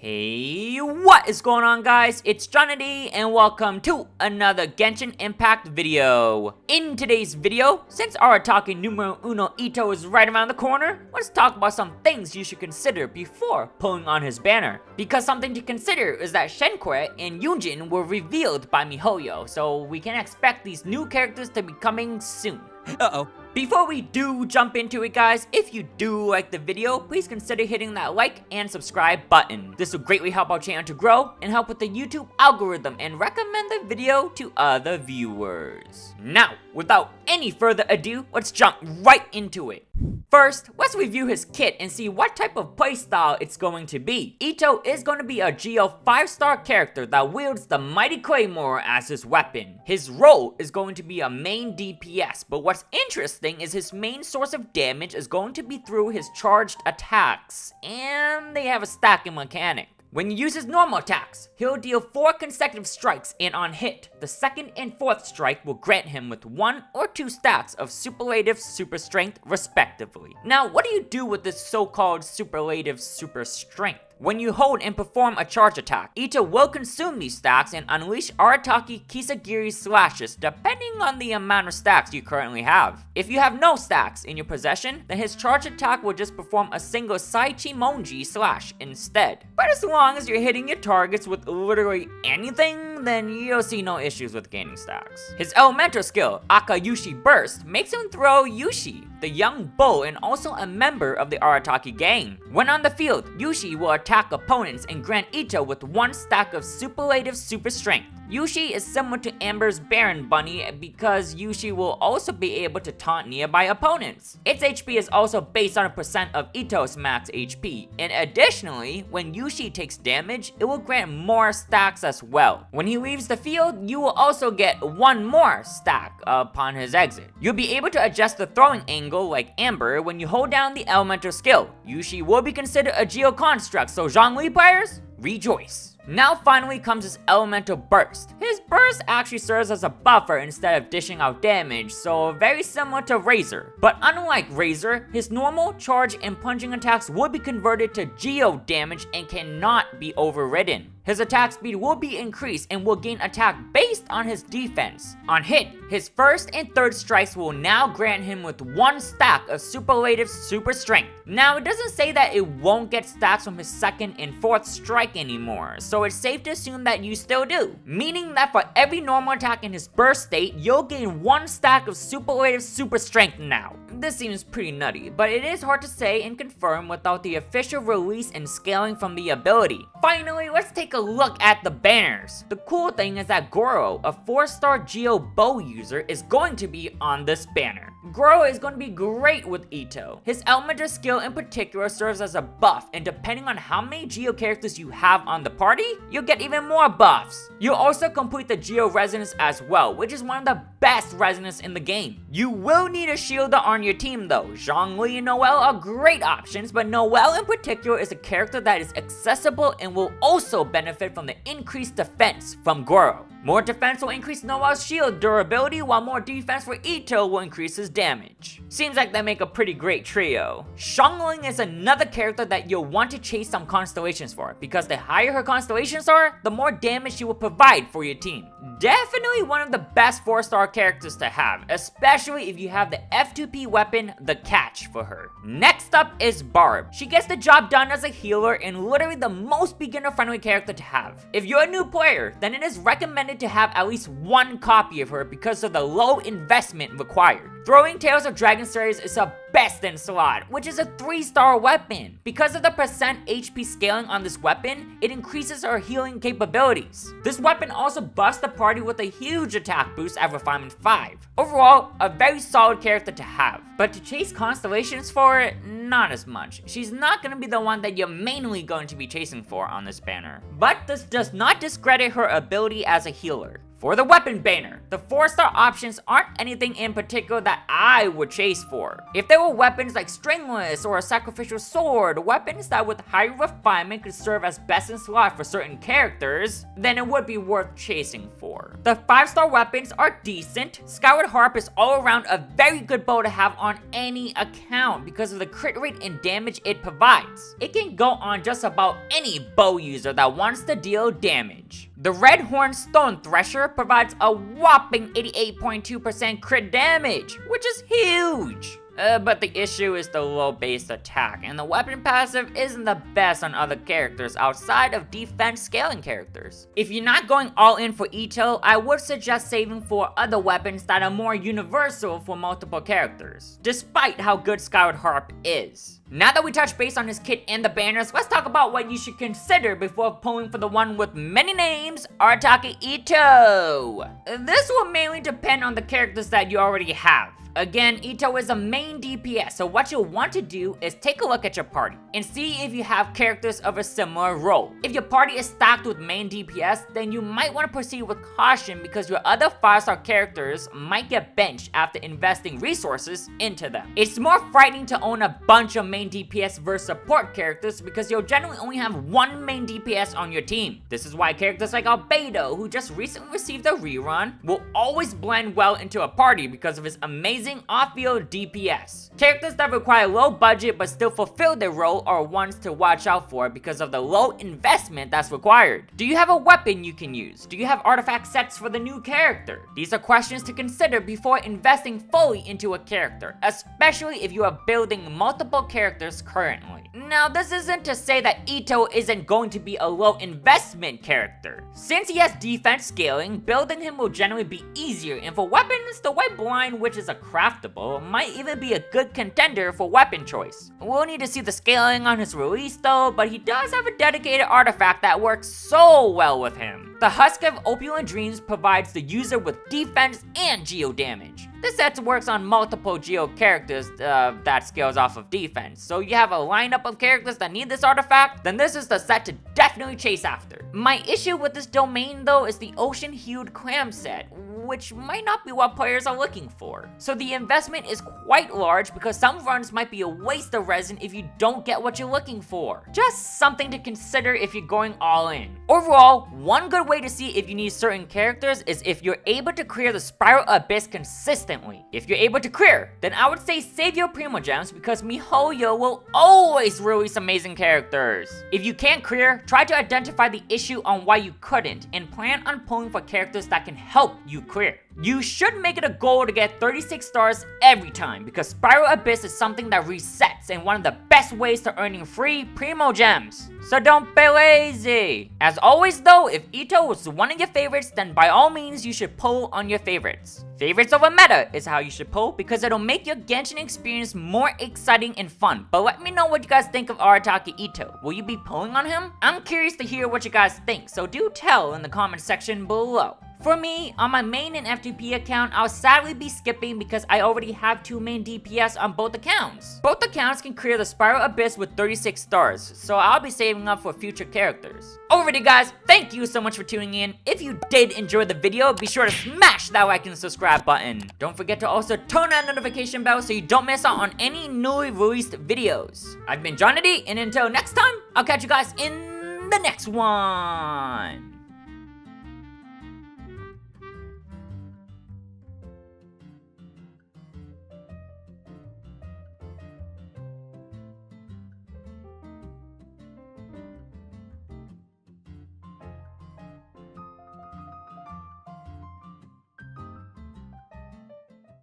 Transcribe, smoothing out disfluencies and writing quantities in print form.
Hey, what is going on, guys? It's Johnny and welcome to another Genshin Impact video. In today's video, since Arataki Numero Uno Itto is right around the corner, let's talk about some things you should consider before pulling on his banner. Because something to consider is that Shenque and Yunjin were revealed by miHoYo, so we can expect these new characters to be coming soon. Before we do jump into it, guys, if you do like the video, please consider hitting that like and subscribe button. This will greatly help our channel to grow and help with the YouTube algorithm and recommend the video to other viewers. Now, without any further ado, let's jump right into it. First, let's review his kit and see what type of playstyle it's going to be. Itto is going to be a Geo 5-star character that wields the Mighty Claymore as his weapon. His role is going to be a main DPS, but what's interesting is his main source of damage is going to be through his charged attacks, and they have a stacking mechanic. When he uses normal attacks, he'll deal 4 consecutive strikes, and on hit, the 2nd and 4th strike will grant him with 1 or 2 stacks of superlative super strength respectively. Now, what do you do with this so-called superlative super strength? When you hold and perform a charge attack, Itto will consume these stacks and unleash Arataki Kisagiri slashes depending on the amount of stacks you currently have. If you have no stacks in your possession, then his charge attack will just perform a single Saichimonji slash instead. But as long as you're hitting your targets with literally anything, then you'll see no issues with gaining stacks. His elemental skill, Akayushi Burst, makes him throw Yushi, the young bull and also a member of the Arataki gang. When on the field, Yushi will attack opponents and grant Itto with 1 stack of superlative super strength. Yushi is similar to Amber's Baron Bunny because Yushi will also be able to taunt nearby opponents. Its HP is also based on a percent of Itto's max HP, and additionally, when Yushi takes damage, it will grant more stacks as well. When he leaves the field, you will also get 1 more stack upon his exit. You'll be able to adjust the throwing angle like Amber when you hold down the elemental skill. Yushi will be considered a Geo construct, so Shangling players, rejoice. Now finally comes his elemental burst. His burst actually serves as a buffer instead of dishing out damage, so very similar to Razor. But unlike Razor, his normal, charge, and plunging attacks will be converted to Geo damage and cannot be overridden. His attack speed will be increased and will gain attack based on his defense. On hit, his 1st and 3rd strikes will now grant him with 1 stack of superlative super strength. Now, it doesn't say that it won't get stacks from his 2nd and 4th strike anymore, so it's safe to assume that you still do. Meaning that for every normal attack in his burst state, you'll gain 1 stack of superlative super strength now. This seems pretty nutty, but it is hard to say and confirm without the official release and scaling from the ability. Finally, let's take a look at the banners. The cool thing is that Goro, a 4-star Geo bow user, is going to be on this banner. Goro is going to be great with Itto. His elemental skill in particular serves as a buff, and depending on how many Geo characters you have on the party, you'll get even more buffs. You'll also complete the Geo resonance as well, which is one of the best resonance in the game. You will need a shielder on your team though. Shangling and Noelle are great options, but Noelle in particular is a character that is accessible and will also benefit from the increased defense from Goro. More defense will increase Noelle's shield durability, while more defense for Itto will increase his damage. Seems like they make a pretty great trio. Shangling is another character that you'll want to chase some constellations for, because the higher her constellations are, the more damage she will provide for your team. Definitely one of the best 4-star characters to have, especially if you have the F2P weapon, the Catch, for her. Next up is Barb. She gets the job done as a healer and literally the most beginner-friendly character to have. If you're a new player, then it is recommended to have at least 1 copy of her because of the low investment required. Throwing Tales of Dragon series is a best in slot, which is a 3-star weapon. Because of the percent HP scaling on this weapon, it increases her healing capabilities. This weapon also busts the party with a huge attack boost at Refinement 5. Overall, a very solid character to have. But to chase constellations for it, not as much. She's not going to be the one that you're mainly going to be chasing for on this banner. But this does not discredit her ability as a healer. For the weapon banner, the 4-star options aren't anything in particular that I would chase for. If there were weapons like Stringless or a sacrificial sword, weapons that with high refinement could serve as best in slot for certain characters, then it would be worth chasing for. The 5-star weapons are decent. Skyward Harp is all around a very good bow to have on any account because of the crit rate and damage it provides. It can go on just about any bow user that wants to deal damage. The Red Horn Stone Thresher provides a whopping 88.2% crit damage, which is huge. But the issue is the low base attack, and the weapon passive isn't the best on other characters outside of defense scaling characters. If you're not going all in for Itto, I would suggest saving for other weapons that are more universal for multiple characters, despite how good Skyward Harp is. Now that we touched base on his kit and the banners, let's talk about what you should consider before pulling for the one with many names, Arataki Itto. This will mainly depend on the characters that you already have. Again, Itto is a main DPS, so what you'll want to do is take a look at your party and see if you have characters of a similar role. If your party is stacked with main DPS, then you might want to proceed with caution because your other 5-star characters might get benched after investing resources into them. It's more frightening to own a bunch of main DPS versus support characters because you'll generally only have one main DPS on your team. This is why characters like Albedo, who just recently received a rerun, will always blend well into a party because of his amazing off-field DPS. Characters that require low budget but still fulfill their role are ones to watch out for because of the low investment that's required. Do you have a weapon you can use? Do you have artifact sets for the new character? These are questions to consider before investing fully into a character, especially if you are building multiple characters currently. Now, this isn't to say that Itto isn't going to be a low investment character. Since he has defense scaling, building him will generally be easier, and for weapons, the White Blind, which is a craftable, might even be a good contender for weapon choice. We'll need to see the scaling on his release though, but he does have a dedicated artifact that works so well with him. The Husk of Opulent Dreams provides the user with defense and geo damage. This set works on multiple geo characters that scales off of defense, so you have a lineup of characters that need this artifact, then this is the set to definitely chase after. My issue with this domain though is the Ocean Hued Clam set, which might not be what players are looking for. So the investment is quite large because some runs might be a waste of resin if you don't get what you're looking for. Just something to consider if you're going all in. Overall, one good way to see if you need certain characters is if you're able to clear the Spiral Abyss consistently. If you're able to clear, then I would say save your Primo Gems because MiHoYo will always release amazing characters. If you can't clear, try to identify the issue on why you couldn't and plan on pulling for characters that can help you clear. You should make it a goal to get 36 stars every time because Spiral Abyss is something that resets and one of the best ways to earning free Primo Gems. So don't be lazy. As always though, if Itto was one of your favorites, then by all means you should pull on your favorites. Favorites over meta is how you should pull because it'll make your Genshin experience more exciting and fun. But let me know what you guys think of Arataki Itto. Will you be pulling on him? I'm curious to hear what you guys think, so do tell in the comment section below. For me, on my main and FTP account, I'll sadly be skipping because I already have 2 main DPS on both accounts. Both accounts can clear the Spiral Abyss with 36 stars, so I'll be saving up for future characters. Alrighty guys, thank you so much for tuning in. If you did enjoy the video, be sure to smash that like and subscribe button. Don't forget to also turn that notification bell so you don't miss out on any newly released videos. I've been Johnny D, and until next time, I'll catch you guys in the next one.